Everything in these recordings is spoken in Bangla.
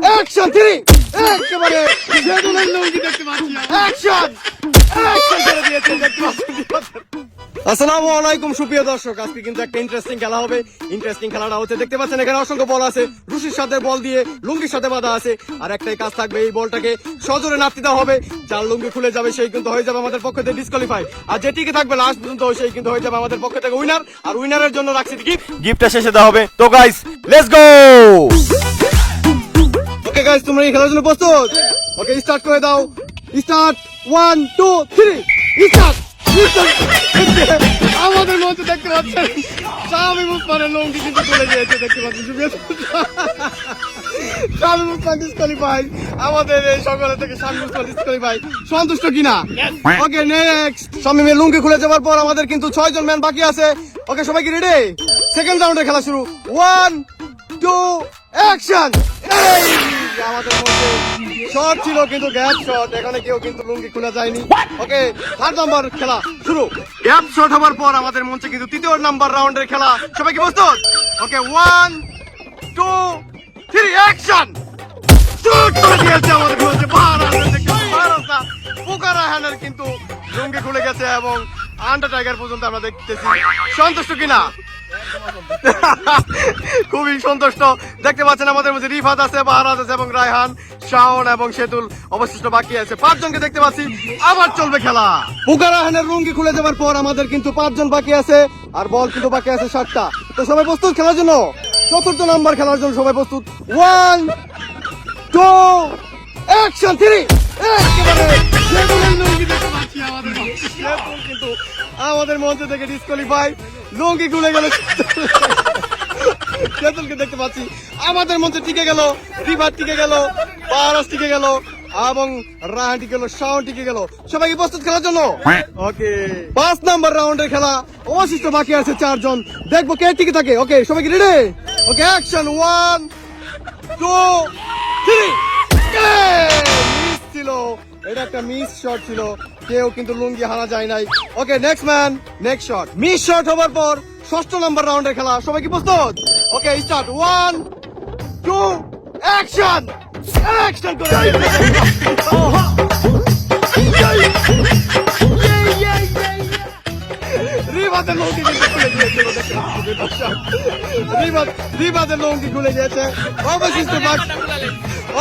অ্যাকশন 3 একেবারে সেগুলোর লুঙ্গি দেখতে পাচ্ছি অ্যাকশন অ্যাকশন করে দিয়েছে দেখতে পাচ্ছেন। আসসালামু আলাইকুম সুপ্রিয় দর্শক, আজকে কিন্তু একটা ইন্টারেস্টিং খেলা হবে। ইন্টারেস্টিং খেলাটা হচ্ছে দেখতে পাচ্ছেন এখানে অসংখ্য বল আছে, রুশির সাথে বল দিয়ে লুঙ্গির সাথে বাঁধা আছে। আর একটাই কাজ থাকবে, এই বলটাকে সজোরে নাড়তে দেওয়া হবে। যার লুঙ্গি খুলে যাবে সেই কিন্তু হয়ে যাবে আমাদের পক্ষ থেকে ডিসকোয়ালিফাই, আর যে টিকে থাকবে লাস্ট পর্যন্ত সেই কিন্তু হয়ে যাবে আমাদের পক্ষ থেকে উইনার। আর উইনারের জন্য রাখছি গিফটটা শেষে দেওয়া হবে। তো guys let's go. Okay guys, তোমরা এই খেলার জন্য প্রস্তুত? ওকে স্টার্ট করে দাও। Start 1 2 3 start. আমাদের মধ্যে দেখতে পাচ্ছেন শামীম উসমানের লুঙ্গি কিন্তু চলে গিয়েছে দেখতে পাচ্ছেন। শামীম উসমান ডিসকোয়ালিফাই, আমাদের এই সকলে থেকে শামীম উসমান ডিসকোয়ালিফাই। সন্তুষ্ট কিনা? Okay next. শামীমের লুঙ্গি খুলে যাওয়ার পর আমাদের কিন্তু 6 জন ম্যান বাকি আছে। ওকে সবাই কি রেডি? সেকেন্ড রাউন্ডে খেলা শুরু। 1 2 অ্যাকশন। এই আমাদের মধ্যে শট ছিল কিন্তু গ্যাপ শট, এখানে কেউ কিন্তু লুঙ্গি খোলা যায়নি। ওকে থার্ড নাম্বার খেলা শুরু। গ্যাপ শট হওয়ার পর আমাদের মঞ্চে কিন্তু তৃতীয় নাম্বার রাউন্ডের খেলা। সবাই কি প্রস্তুত? ওকে 1 2 3 অ্যাকশন। শুট করে দিয়েছে আমাদের মঞ্চে পুকারা হ্যান্ডেল কিন্তু লুঙ্গি খুলে গেছে এবং আন্ডারটাইগার পর্যন্ত আমরা দেখতেছি। সন্তুষ্ট কিনা? খুবই সন্তুষ্ট। দেখতে পাচ্ছেন আমাদের মধ্যে রিফাত আছে, বাহারাত আছে এবং রায়হান, শাওন এবং সেতুল অবশিষ্ট বাকি আছে। 5 জনকে দেখতে পাচ্ছি। আবার চলবে খেলা। পুকারা হ্যান্ডেল লুঙ্গি খুলে যাওয়ার পর আমাদের কিন্তু 5 জন বাকি আছে, আর বল কিন্তু বাকি আছে 7টা। তো সবাই প্রস্তুত খেলার জন্য? চতুর্থ নাম্বার খেলার জন্য সবাই প্রস্তুত। 1 2 অ্যাকশন 3 একেবারে সেগুলোর লুঙ্গি দেখতে পাচ্ছি সেতুল কিন্তু আমাদের মঞ্চ থেকে ডিসকোয়ালিফাই। লুঙ্গি খুলে গেল। সেতুলকে দেখতে পাচ্ছি আমাদের মঞ্চে টিকে গেল, রিভার টিকে গেল, পারাস টিকে গেল এবং রাহান টিকে গেল, শাওন টিকে গেল। সবাই কি প্রস্তুত খেলার জন্য? ওকে 5 নাম্বার রাউন্ডের খেলা। অবশিষ্ট বাকি আছে 4 জন। দেখবো কে টিকে থাকে। ওকে সবাই কি রেডি? ওকে অ্যাকশন 1 2 3 মিস ছিল, এটা একটা মিস শট ছিল, কেউ কিন্তু লুঙ্গি হারা যায় নাই। Okay next man next shot. Miss shot হবার পর 6ষ্ঠ নাম্বার রাউন্ডের খেলা। সবাই কি প্রস্তুত? Okay start 1 2 action. অ্যাকশন করে রিবাদের লুঙ্গি কিন্তু খুলে গিয়েছে। রিবাদের লুঙ্গি খুলে গিয়েছে।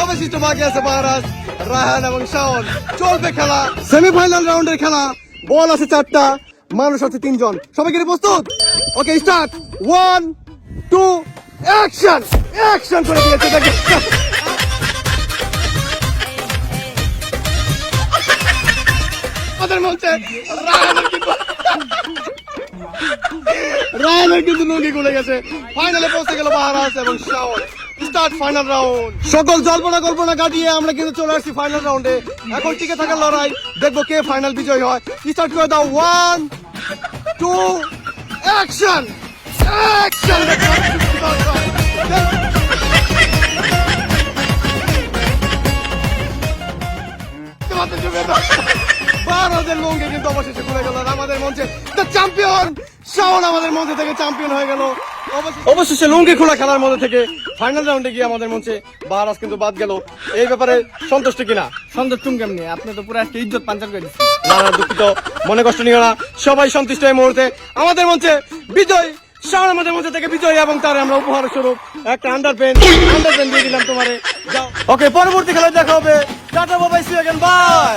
অবশিষ্ট বাকি আছে বাহারাজ, রায়হান এবং শাওন। চলবে খেলা। সেমিফাইনাল রাউন্ডের খেলা। বল আছে 4টা, মানুষ আছে 3 জন। সবাই কি প্রস্তুত? Okay start 1 2 action. অ্যাকশন করে দিয়েছে। আমাদের মঞ্চে রায়হানের কিন্তু লুঙ্গি খুলে গেছে। ফাইনালে পৌঁছে গেল বাহারাজ এবং শাওন। Start final round. সকল জল্পনা কাটিয়ে আমরা কিন্তু চলে আসছি ফাইনাল রাউন্ডে। এখন টিকে থাকার লড়াই, দেখবো কে ফাইনাল বিজয়ী হয়। স্টার্ট করে দাও 1 2 অ্যাকশন। অ্যাকশন। বাহারাজের লুঙ্গি কিন্তু অবশেষে খুলে গেল। আমাদের মঞ্চে দ্য চ্যাম্পিয়ন শাওন আমাদের মঞ্চে থেকে চ্যাম্পিয়ন হয়ে গেল। অবশেষে লুঙ্গি খোলা খেলার মধ্যে থেকে ফাইনাল রাউন্ডে গিয়ে আমাদের মঞ্চে বাহারাজ কিন্তু বাদ গেল। এই ব্যাপারে সন্তুষ্ট কিনা? সন্তুষ্ট কেমনি? আপনি তো পুরো একটা ইজ্জত পাঞ্চার করে দিচ্ছেন। না দুঃখিত, মনে কষ্ট নিও না। সবাই সন্তুষ্ট এই মুহূর্তে। আমাদের মঞ্চে বিজয় শাওন আমাদের মঞ্চে থেকে বিজয়ী, এবং তার আমরা উপহার স্বরূপ একটা আন্ডারপ্যান্ট দিয়ে দিলাম তোমারে। ওকে পরবর্তী খেলায় দেখা হবে। Tata bye, see you again, by.